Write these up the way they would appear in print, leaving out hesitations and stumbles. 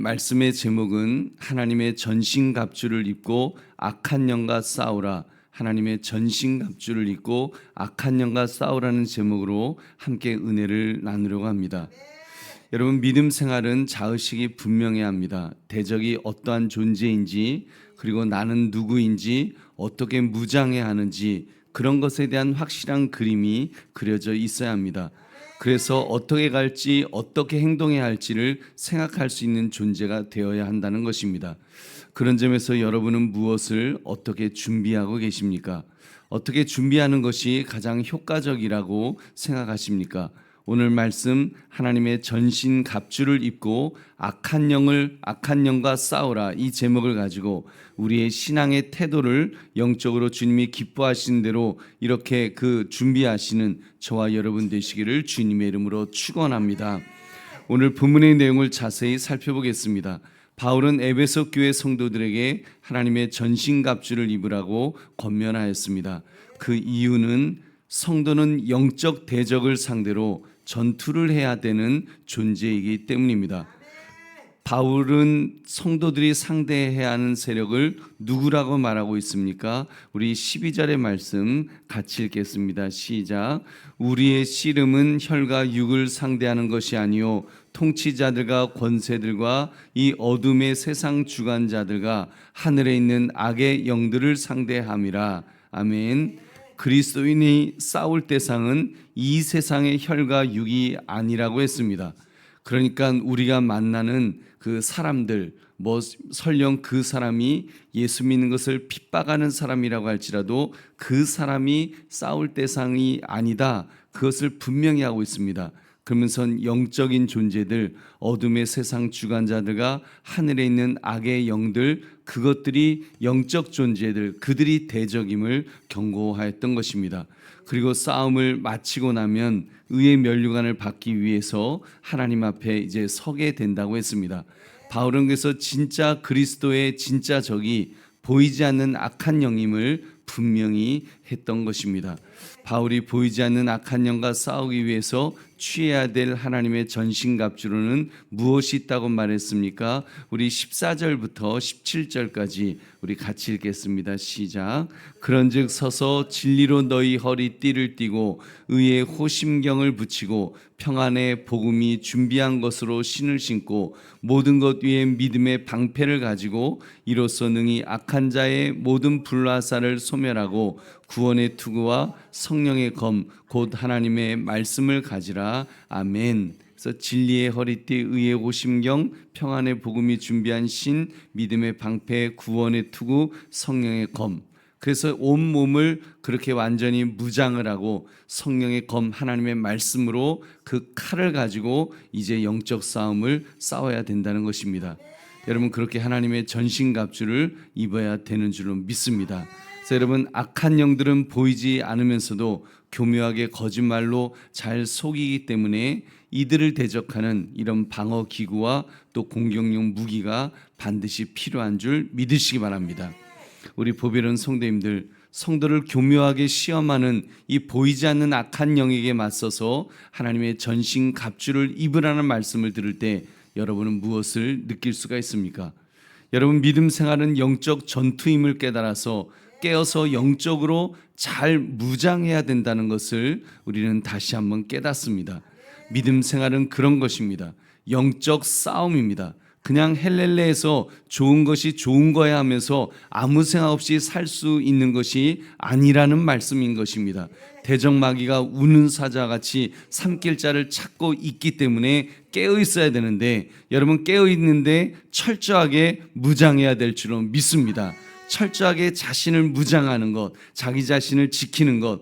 말씀의 제목은 하나님의 전신갑주를 입고 악한 영과 싸우라, 하나님의 전신갑주를 입고 악한 영과 싸우라는 제목으로 함께 은혜를 나누려고 합니다. 여러분, 믿음 생활은 자의식이 분명해야 합니다. 대적이 어떠한 존재인지, 그리고 나는 누구인지, 어떻게 무장해야 하는지, 그런 것에 대한 확실한 그림이 그려져 있어야 합니다. 그래서 어떻게 갈지, 어떻게 행동해야 할지를 생각할 수 있는 존재가 되어야 한다는 것입니다. 그런 점에서 여러분은 무엇을 어떻게 준비하고 계십니까? 어떻게 준비하는 것이 가장 효과적이라고 생각하십니까? 오늘 말씀, 하나님의 전신 갑주를 입고 악한 영과 싸우라, 이 제목을 가지고 우리의 신앙의 태도를 영적으로 주님이 기뻐하시는 대로 이렇게 준비하시는 저와 여러분 되시기를 주님의 이름으로 축원합니다. 오늘 본문의 내용을 자세히 살펴보겠습니다. 바울은 에베소 교회 성도들에게 하나님의 전신갑주를 입으라고 권면하였습니다. 그 이유는 성도는 영적 대적을 상대로 전투를 해야 되는 존재이기 때문입니다. 바울은 성도들이 상대해야 하는 세력을 누구라고 말하고 있습니까? 우리 12절의 말씀 같이 읽겠습니다. 시작. 우리의 씨름은 혈과 육을 상대하는 것이 아니요 통치자들과 권세들과 이 어둠의 세상 주관자들과 하늘에 있는 악의 영들을 상대함이라. 아멘. 그리스도인이 싸울 대상은 이 세상의 혈과 육이 아니라고 했습니다. 그러니까 우리가 만나는 그 사람들, 설령 그 사람이 예수 믿는 것을 핍박하는 사람이라고 할지라도 그 사람이 싸울 대상이 아니다, 그것을 분명히 하고 있습니다. 그러면서 영적인 존재들, 어둠의 세상 주관자들과 하늘에 있는 악의 영들, 그것들이 영적 존재들, 그들이 대적임을 경고하였던 것입니다. 그리고 싸움을 마치고 나면 의의 면류관을 받기 위해서 하나님 앞에 이제 서게 된다고 했습니다. 바울은 그래서 진짜 그리스도의 진짜 적이 보이지 않는 악한 영임을 분명히 했던 것입니다. 바울이 보이지 않는 악한 영과 싸우기 위해서 취해야 될 하나님의 전신갑주로는 무엇이 있다고 말했습니까? 우리 14절부터 17절까지 우리 같이 읽겠습니다. 시작. 그런즉 서서 진리로 너희 허리띠를 띠고 의의 호심경을 붙이고 평안의 복음이 준비한 것으로 신을 신고 모든 것 위에 믿음의 방패를 가지고 이로써 능히 악한 자의 모든 불화살을 소멸하고 구원의 투구와 성령의 검 곧 하나님의 말씀을 가지라. 아멘. 그래서 진리의 허리띠, 의의 호심경, 평안의 복음이 준비한 신, 믿음의 방패, 구원의 투구, 성령의 검. 그래서 온 몸을 그렇게 완전히 무장을 하고 성령의 검, 하나님의 말씀으로 그 칼을 가지고 이제 영적 싸움을 싸워야 된다는 것입니다. 여러분, 그렇게 하나님의 전신갑주를 입어야 되는 줄로 믿습니다. 그래서 여러분, 악한 영들은 보이지 않으면서도 교묘하게 거짓말로 잘 속이기 때문에 이들을 대적하는 이런 방어 기구와 또 공격용 무기가 반드시 필요한 줄 믿으시기 바랍니다. 우리 보배로운 성도님들, 성도를 교묘하게 시험하는 이 보이지 않는 악한 영에게 맞서서 하나님의 전신갑주를 입으라는 말씀을 들을 때 여러분은 무엇을 느낄 수가 있습니까? 여러분, 믿음 생활은 영적 전투임을 깨달아서 깨어서 영적으로 잘 무장해야 된다는 것을 우리는 다시 한번 깨닫습니다. 믿음 생활은 그런 것입니다. 영적 싸움입니다. 그냥 헬렐레에서 좋은 것이 좋은 거야 하면서 아무 생각 없이 살 수 있는 것이 아니라는 말씀인 것입니다. 대적마귀가 우는 사자같이 삼킬자를 찾고 있기 때문에 깨어 있어야 되는데, 여러분, 깨어 있는데 철저하게 무장해야 될 줄로 믿습니다. 철저하게 자신을 무장하는 것, 자기 자신을 지키는 것,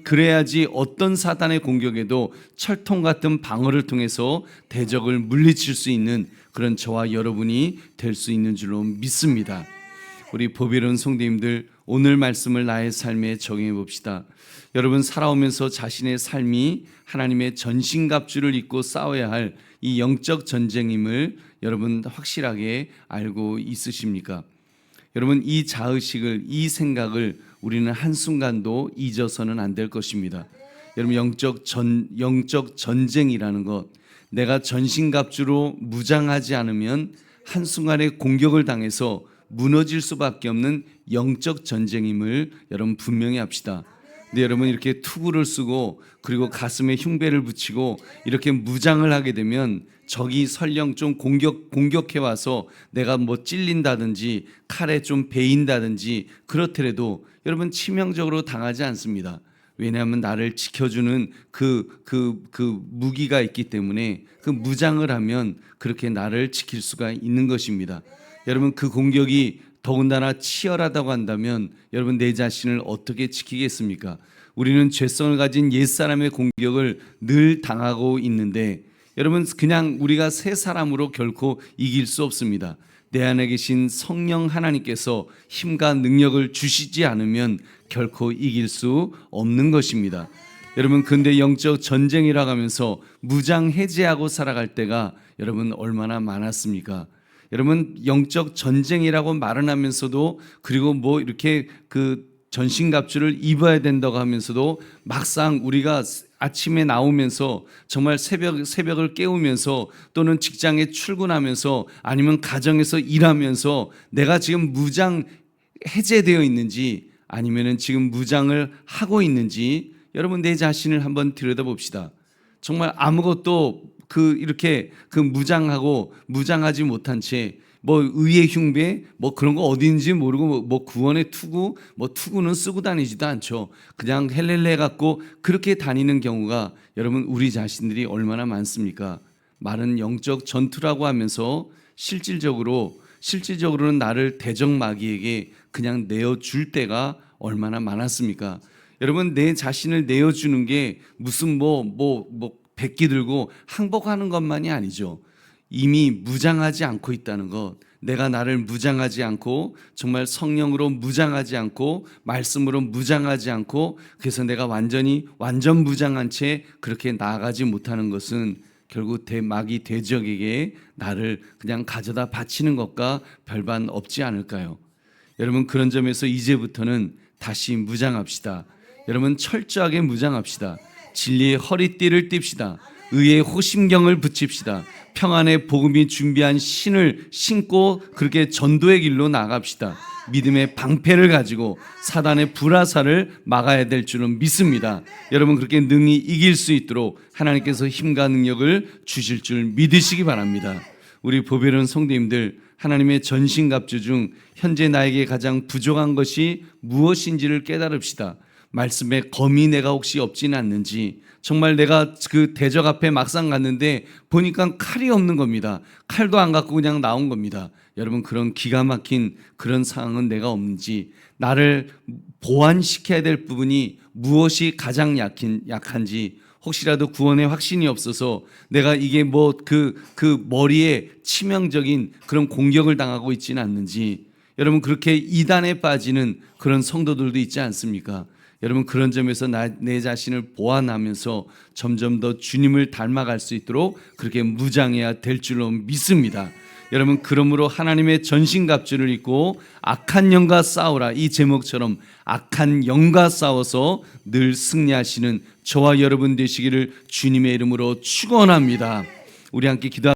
그래야지 어떤 사단의 공격에도 철통 같은 방어를 통해서 대적을 물리칠 수 있는 그런 저와 여러분이 될 수 있는 줄로 믿습니다. 우리 보배로운 성도님들, 오늘 말씀을 나의 삶에 적용해 봅시다. 여러분, 살아오면서 자신의 삶이 하나님의 전신갑주를 입고 싸워야 할 이 영적 전쟁임을 여러분 확실하게 알고 있으십니까? 여러분, 이 자의식을, 이 생각을 우리는 한순간도 잊어서는 안 될 것입니다. 여러분, 영적 전쟁이라는 것, 내가 전신갑주로 무장하지 않으면 한순간에 공격을 당해서 무너질 수밖에 없는 영적 전쟁임을 여러분 분명히 합시다. 근데 여러분 이렇게 투구를 쓰고 그리고 가슴에 흉배를 붙이고 이렇게 무장을 하게 되면 적이 설령 좀 공격해 와서 내가 뭐 찔린다든지 칼에 좀 베인다든지 그렇더라도 여러분 치명적으로 당하지 않습니다. 왜냐하면 나를 지켜주는 그 무기가 있기 때문에 그 무장을 하면 그렇게 나를 지킬 수가 있는 것입니다. 여러분 그 공격이 더군다나 치열하다고 한다면 여러분 내 자신을 어떻게 지키겠습니까? 우리는 죄성을 가진 옛사람의 공격을 늘 당하고 있는데 여러분 그냥 우리가 새 사람으로 결코 이길 수 없습니다. 내 안에 계신 성령 하나님께서 힘과 능력을 주시지 않으면 결코 이길 수 없는 것입니다. 여러분 근데 영적 전쟁이라고 하면서 무장 해제하고 살아갈 때가 여러분 얼마나 많았습니까? 여러분 영적 전쟁이라고 말은 하면서도 그리고 뭐 이렇게 그 전신갑주를 입어야 된다고 하면서도 막상 우리가 아침에 나오면서 정말 새벽을 깨우면서 또는 직장에 출근하면서 아니면 가정에서 일하면서 내가 지금 무장 해제되어 있는지 아니면은 지금 무장을 하고 있는지 여러분 내 자신을 한번 들여다봅시다. 정말 아무것도 이렇게 무장하고 무장하지 못한 채 뭐 의의 흉배 뭐 그런 거 어딘지 모르고 뭐 구원의 투구 뭐 투구는 쓰고 다니지도 않죠. 그냥 헬렐레 갖고 그렇게 다니는 경우가 여러분 우리 자신들이 얼마나 많습니까? 말은 영적 전투라고 하면서 실질적으로는 나를 대적 마귀에게 그냥 내어줄 때가 얼마나 많았습니까? 여러분 내 자신을 내어주는 게 무슨 백기 들고 항복하는 것만이 아니죠. 이미 무장하지 않고 있다는 것, 내가 나를 무장하지 않고 정말 성령으로 무장하지 않고 말씀으로 무장하지 않고 그래서 내가 완전 무장한 채 그렇게 나아가지 못하는 것은 결국 마귀 대적에게 나를 그냥 가져다 바치는 것과 별반 없지 않을까요? 여러분 그런 점에서 이제부터는 다시 무장합시다. 여러분 철저하게 무장합시다. 진리의 허리띠를 띨시다. 의의 호심경을 붙입시다. 평안의 복음이 준비한 신을 신고 그렇게 전도의 길로 나갑시다. 믿음의 방패를 가지고 사단의 불화살을 막아야 될 줄은 믿습니다. 여러분 그렇게 능히 이길 수 있도록 하나님께서 힘과 능력을 주실 줄 믿으시기 바랍니다. 우리 보배로운 성도님들 하나님의 전신갑주 중 현재 나에게 가장 부족한 것이 무엇인지를 깨달읍시다. 말씀에 검이 내가 혹시 없지는 않는지 정말 내가 그 대적 앞에 막상 갔는데 보니까 칼이 없는 겁니다. 칼도 안 갖고 그냥 나온 겁니다. 여러분 그런 기가 막힌 그런 상황은 내가 없는지 나를 보완시켜야 될 부분이 무엇이 가장 약한지 혹시라도 구원의 확신이 없어서 내가 이게 그 머리에 치명적인 그런 공격을 당하고 있지는 않는지 여러분 그렇게 이단에 빠지는 그런 성도들도 있지 않습니까? 여러분 그런 점에서 내 자신을 보완하면서 점점 더 주님을 닮아갈 수 있도록 그렇게 무장해야 될 줄로 믿습니다. 여러분 그러므로 하나님의 전신갑주를 입고 악한 영과 싸우라 이 제목처럼 악한 영과 싸워서 늘 승리하시는 저와 여러분 되시기를 주님의 이름으로 축원합니다. 우리 함께 기도